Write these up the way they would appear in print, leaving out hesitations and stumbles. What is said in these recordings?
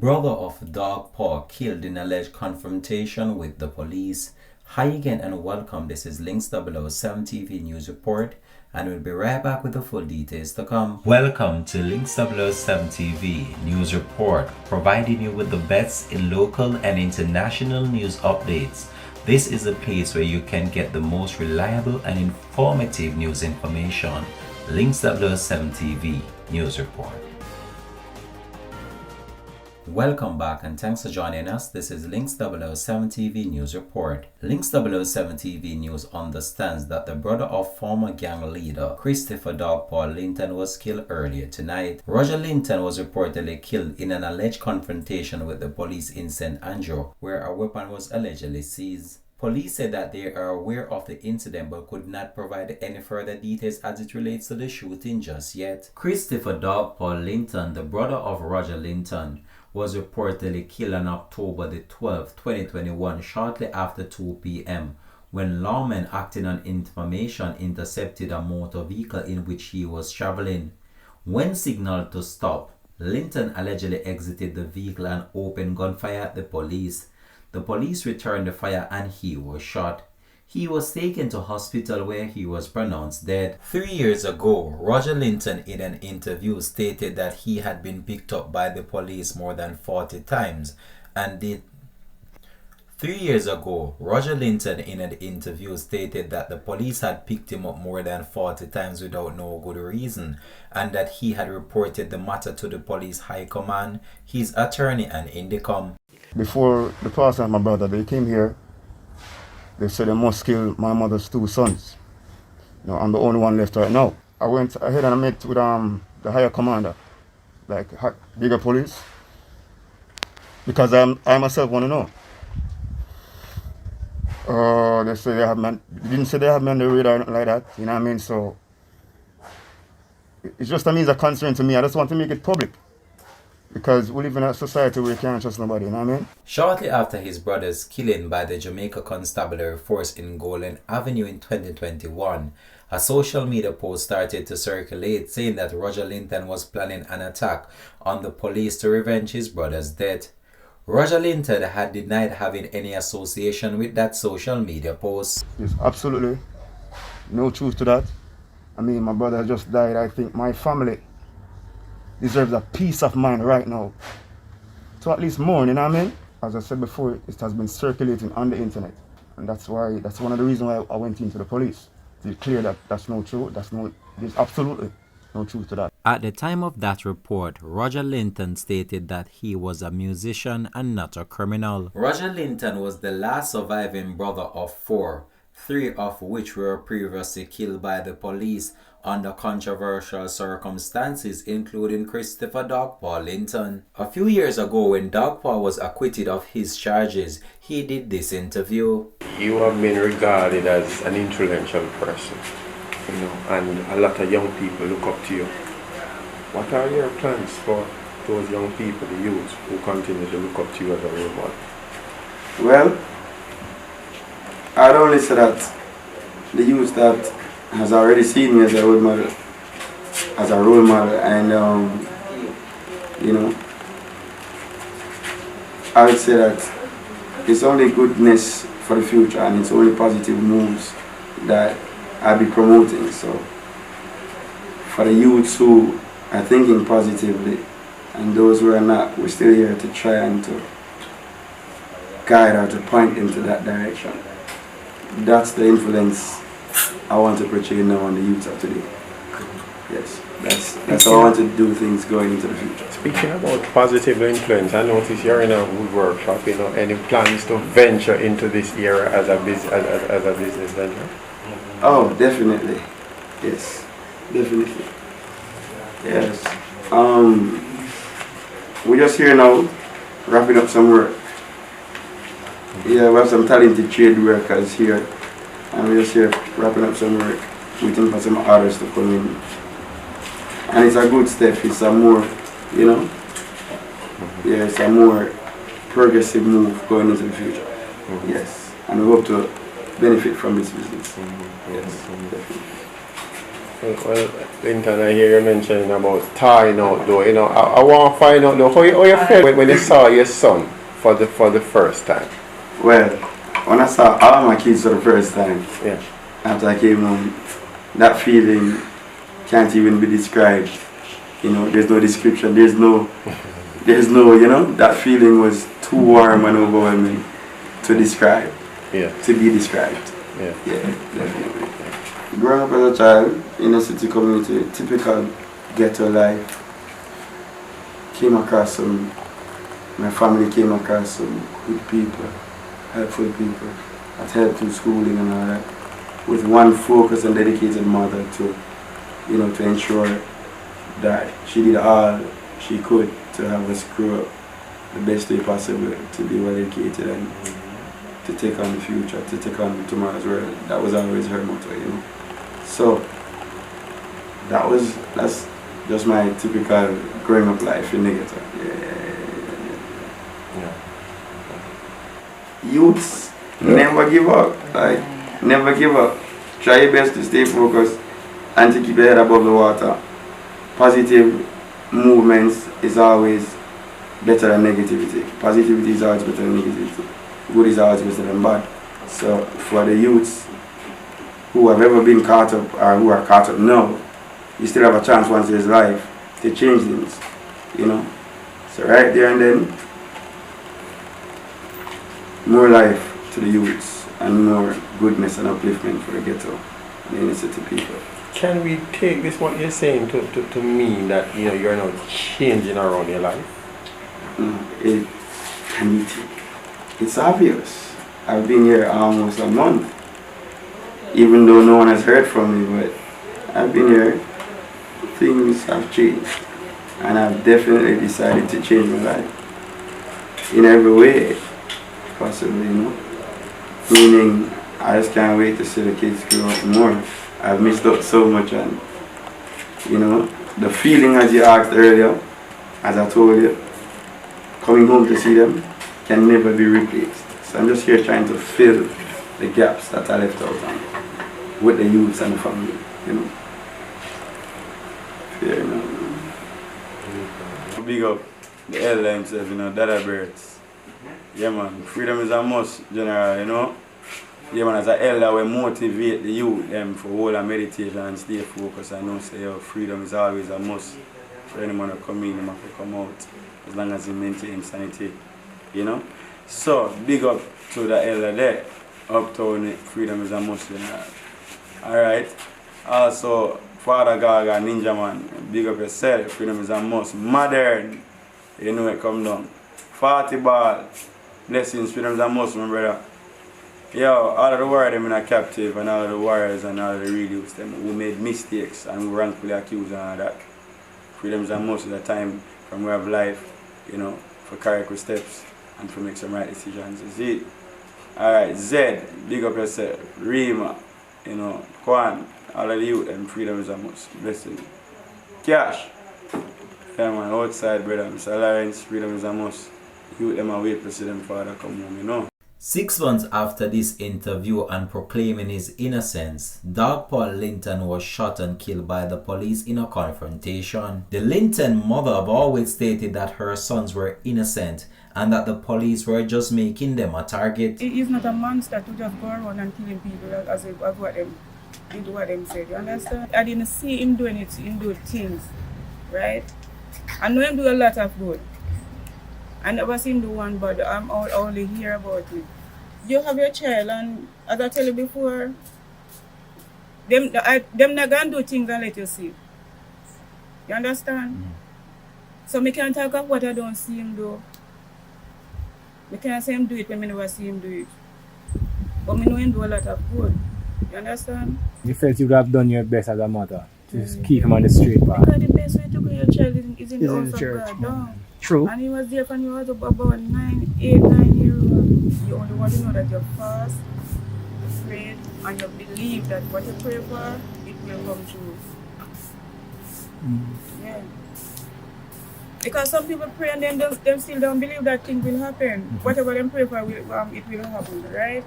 Brother of Dawg killed in alleged confrontation with the police. Hi again and welcome. This is Links 007 TV News Report, and we'll be right back with the full details to come. Welcome to Links 007 TV News Report, providing you with the best in local and international news updates. This is a place where you can get the most reliable and informative news information. Links 007 TV News Report. Welcome back and thanks for joining us. This is Links 007 TV News Report. Links 007 TV News understands that the brother of former gang leader Christopher Dawg Linton was killed earlier tonight. Roger Linton was reportedly killed in an alleged confrontation with the police in St. Andrew, where a weapon was allegedly seized. Police said that they are aware of the incident but could not provide any further details as it relates to the shooting just yet. Christopher Dawg Linton, the brother of Roger Linton, was reportedly killed on October the 12th, 2021, shortly after 2 p.m. when lawmen acting on information intercepted a motor vehicle in which he was traveling. When signaled to stop, Linton allegedly exited the vehicle and opened gunfire at the police. The police returned the fire and he was shot. He was taken to hospital where he was pronounced dead. 3 years ago, Roger Linton in an interview stated that he had been picked up by the police more than 40 times and did 3 years ago, Roger Linton in an interview stated that the police had picked him up more than 40 times without no good reason, and that he had reported the matter to the police high command, his attorney and Indicom. Before the pastor and my brother, they came here. They said they must kill my mother's 2 sons. You know, I'm the only one left right now. I went ahead and I met with the higher commander, like bigger police, because I myself want to know. They say they have man. They didn't say they have me on the radar or nothing like that. You know what I mean? So it's just a means of concern to me. I just want to make it public, because we live in a society where you can't trust nobody, you know what I mean? Shortly after his brother's killing by the Jamaica Constabulary Force in Golden Avenue in 2021, a social media post started to circulate saying that Roger Linton was planning an attack on the police to revenge his brother's death. Roger Linton had denied having any association with that social media post. There's absolutely no truth to that. I mean, my brother just died. I think my family deserves a peace of mind right now to at least mourn, you know what I mean? As I said before, it has been circulating on the internet, and that's one of the reasons why I went into the police, to clear that that's no truth. There's absolutely no truth to that. At the time of that report, Roger Linton stated that he was a musician and not a criminal. Roger Linton was the last surviving brother of 4, 3 of which were previously killed by the police under controversial circumstances, including Christopher Dawg Linton. A few years ago, when Dawg was acquitted of his charges, he did this interview. You have been regarded as an influential person, you know, and a lot of young people look up to you. What are your plans for those young people, the youth, who continue to look up to you as a role model? Well, I'd only say that the youth that has already seen me as a role model, and you know, I would say that it's only goodness for the future and it's only positive moves that I'll be promoting. So for the youths who are thinking positively and those who are not, we're still here to try and to guide or to point into that direction. That's the influence I want to portray now on the youth of today. Yes, that's how I want to do things going into the future. Speaking about positive influence, I notice you're in a wood workshop. You know, any plans to venture into this era as a business venture? Oh, definitely. Yes, definitely. Yes. We're just here now, wrapping up some work. Yeah, we have some talented trade workers here, and we're just here wrapping up some work, waiting for some orders to come in. And it's a good step. It's a more, you know, yeah, it's a more progressive move going into the future. Yes, and we hope to benefit from this business. Yes, definitely. Well, Linton, I hear you mentioning about tying out though. You know, I want to find out though how you felt when you saw your son for the first time. Well, when I saw all my kids for the first time, Yeah. after I came home, that feeling can't even be described. You know, there's no description, there's no, you know, that feeling was too warm and overwhelming to describe, Yeah. to be described. Yeah. Yeah, definitely. Growing up as a child in a city community, typical ghetto life, my family came across some good people, helpful people, that helped through schooling and all that, with one focused and dedicated mother to, you know, to ensure that she did all she could to have us grow up the best way possible, to be well educated and to take on the future, to take on tomorrow's world. That was always her motto, you know. So that's just my typical growing up life in the ghetto. Yeah. Youths, never give up. Like, never give up. Try your best to stay focused and to keep your head above the water. Positive movements is always better than negativity. Positivity is always better than negativity. Good is always better than bad. So for the youths who have ever been caught up or who are caught up now, you still have a chance once there's life to change things, you know. So right there and then, more life to the youths and more goodness and upliftment for the ghetto and the inner city people. Can we take this what you're saying to mean that, you know, you're now changing around your life? It's obvious. I've been here almost a month, even though no one has heard from me, but I've been here. Things have changed, and I've definitely decided to change my life in every way possible, you know. Meaning, I just can't wait to see the kids grow up more. I've missed out so much, and you know, the feeling as you asked earlier, as I told you, coming home to see them can never be replaced. So I'm just here trying to fill the gaps that I left out on with the youths and the family, you know. Fair enough. Big up the elder himself, you know, Dada Birds. Yeah man, freedom is a must, general, you know. Yeah man, as an elder we motivate the youth them for all the meditation and stay focused and know say yo, freedom is always a must. For anyone to come in, them have to come out as long as he maintains sanity, you know. So big up to the elder there. Uptown freedom is a must, you know. Alright. Also Father Gaga, Ninja Man, big up yourself, freedom is a must. Modern, you know it come down. 40 ball, blessings, freedom is a must, my brother. Yo, all of the warriors them in a captive and all of the warriors and all of the real youths them who made mistakes and who wrongfully accused and all that. Freedom is a must of the time from we have life, you know, for correct steps and to make some right decisions. You see? Alright, Zed, big up yourself. Rima, you know, Kwan. All of the youth and freedom is a must. Blessing. Cash. Yeah man, outside brother. Mr. Lawrence, freedom is a must. Youth them a wait to see them father come home, you know. 6 months after this interview and proclaiming his innocence, Dawg Linton was shot and killed by the police in a confrontation. The Linton mother have always stated that her sons were innocent and that the police were just making them a target. He's not a monster to just go around and killing people as what them said, you understand? I didn't see him doing it, him do things, right? I know him do a lot of good. I never seen him do one, but I'm only hear about it. You have your child, and as I tell you before, them not gonna do things and let you see. You understand? So me can't talk of what I don't see him do. Me can't say him do it when I never see him do it. But me know him do a lot of good. You understand? You felt you would have done your best as a mother to keep him on the straight path. Because the best way to grow your child is in the house of God. No. True. And he was there when you was about 8, 9 years old. You only want to know that you fast, you pray, and you believe that what you pray for, it will come true. Yeah. Because some people pray and then them still don't believe that thing will happen. Whatever them pray for, it will happen, right?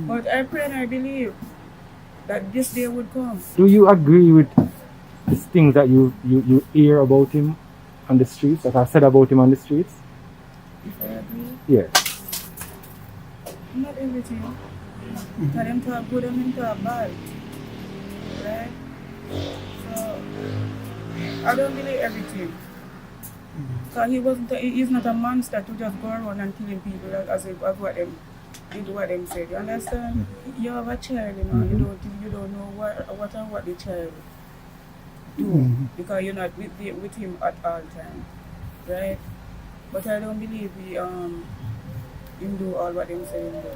But I pray and I believe that this day would come. Do you agree with things that you hear about him on the streets, that are said about him on the streets? If I agree, Yeah. not everything. For them talk good and them talk bad. Right? So, I don't believe everything. Because he's not a monster to just go around and killing people as what them did what them said. You understand? You have a child, you know, you don't know what the child do because you're not with him at all time. Right? But I don't believe him do all what them say him do.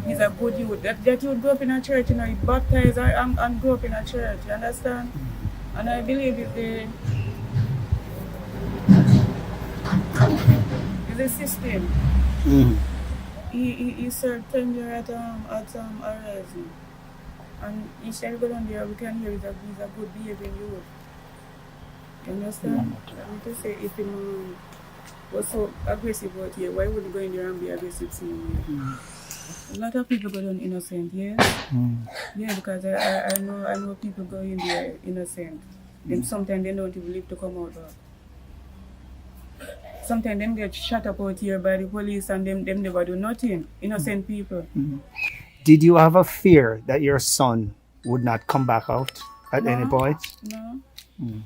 He's a good youth. That youth grew up in a church, you know, he baptized and grew up in a church, you understand? And I believe it's the system. He served 10 years at Horizon. And each time we go down there, we can hear he's a good behaving youth. You understand? I want to say if him was so aggressive out here, why would he go in there and be aggressive same way? A lot of people go down innocent, yeah? Yeah, because I know people go in there innocent. Then sometimes they don't even live to come out back. Sometimes them get shut up out here by the police and them never do nothing. Innocent people. Did you have a fear that your son would not come back out at any point? No.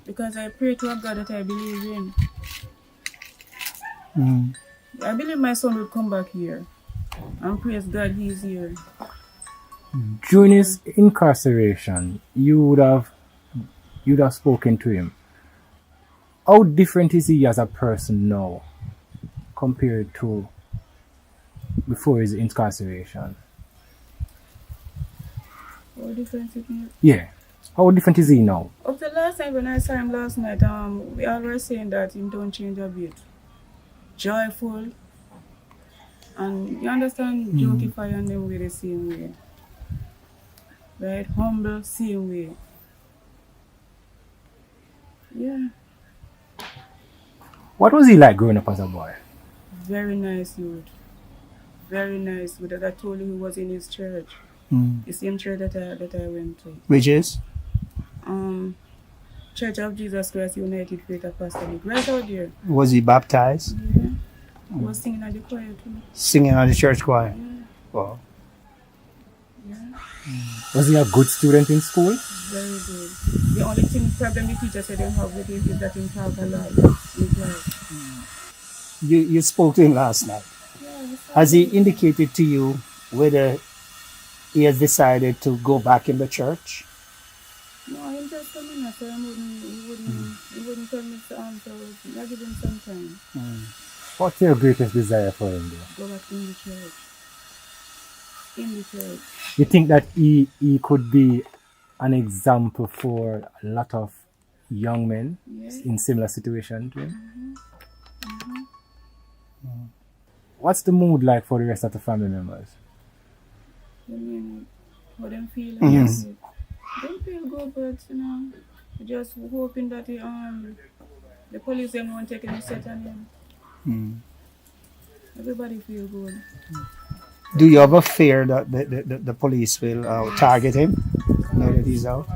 Because I pray to a God that I believe in. I believe my son will come back here. And praise God he's here. During his incarceration, you'd have spoken to him. How different is he as a person now compared to before his incarceration? How different is he? Yeah. How different is he now? Up to last time when I saw him last night, we all were saying that him don't change a bit. Joyful. And you understand, jokify and them way the same way. Right? Humble, same way. Yeah. What was he like growing up as a boy? Very nice youth. Very nice youth. That I told you he was in his church. The same church that I went to. Which is? Church of Jesus Christ United Faith Apostolic. Right out there. Was he baptized? Yeah. He was singing at the choir too. Singing on the church choir? Yeah. Wow. Yeah. Was he a good student in school? Very good. The only problem the teacher said they have with him is that he talk a lot in class. You spoke to him last night. Yeah, Has he indicated to you whether he has decided to go back in the church? No, he just told me that he wouldn't tell me to answer. I give him some time. What's your greatest desire for him though? Go back in the church. In the church. You think that he could be an example for a lot of young men in similar situations to him? What's the mood like for the rest of the family members? I mean, how them feel? They feel good, but you know, just hoping that the police them won't take any set on him. Everybody feel good. Do you have a fear that the police will target him now that he's out?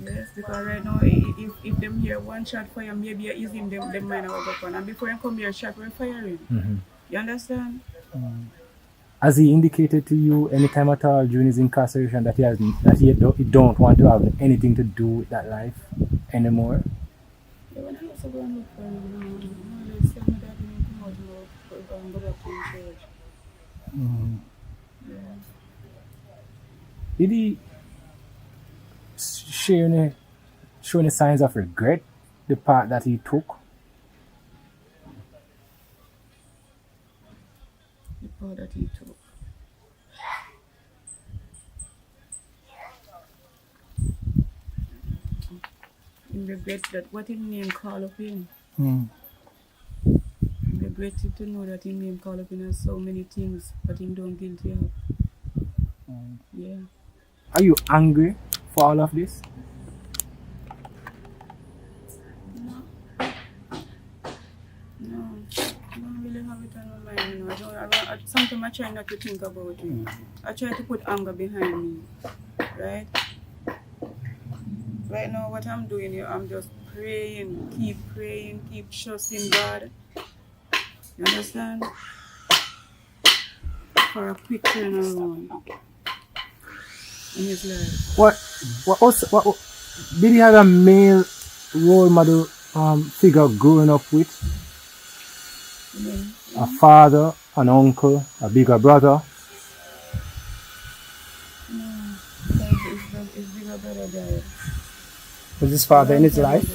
Yes, because right now, if them hear one shot fire, maybe it's him, them might not go on. And before him come here, shot, we're firing. You understand? Has he indicated to you anytime at all during his incarceration that he don't want to have anything to do with that life anymore? Yeah, when I used to go and look for him, they said me that he come out and go back to the church. Yeah. Did he show any signs of regret the part that he took? The part that he took. He regret that what his name call up him. He regretted to know that his name call up him as so many things, but he don't guilty of. Yeah. Are you angry for all of this? No. I don't really have it on my mind. You know. Sometimes I try not to think about it. I try to put anger behind me, right? right now what I'm doing here, I'm just praying, keep trusting God. You understand? For a quick turnaround in his life. What did he have a male role model figure growing up with? A father, an uncle, a bigger brother? No, his bigger brother died. Was his father in his life?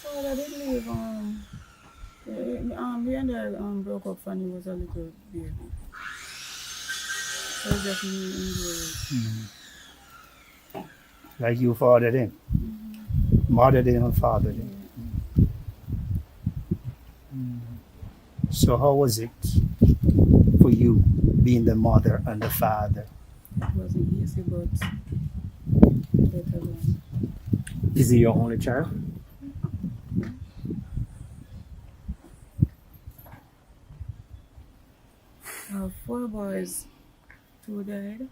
Father did leave. He and I broke up when he was a little baby. So it's just me and Like you fathered him? Mothered him and fathered him? So how was it for you being the mother and the father? It wasn't easy, but better than. Is he your only child? I have 4 boys. 2 died.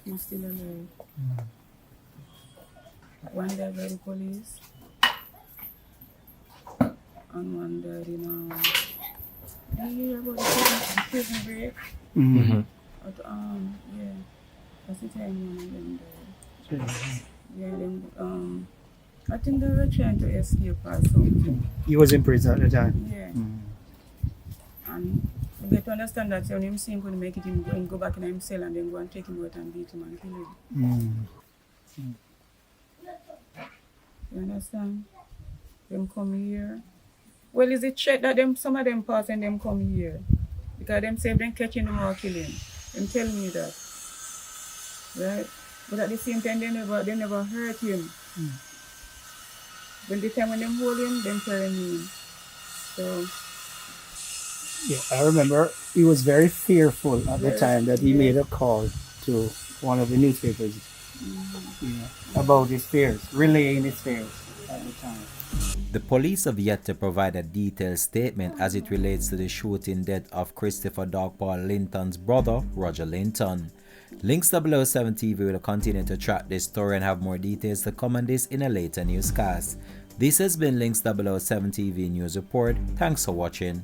2 still alive. 1 died by the police. And 1 died in you hear about the prison break? Mm-hmm. But, yeah. That's the time one of them died. Yeah, them, I think they were trying to escape or something. He was in prison at the time? Yeah. And you get to understand that when him see him going to make it, him go back in his cell and then go and take him out and beat him and kill him. You understand? Them come here. Well, is it threat that some of them pass and them come here? Because them say if them catch him or kill him. Them tell me that. Right? But at the same time, they never hurt him. When the time when them hold him, them carry him. So Yeah, I remember he was very fearful at the time that he made a call to one of the newspapers about his fears, relaying his fears at the time. The police have yet to provide a detailed statement as it relates to the shooting death of Christopher Dawg Paul Linton's brother, Roger Linton. Links 007 TV will continue to track this story and have more details to come on this in a later newscast. This has been Links 007 TV News Report. Thanks for watching.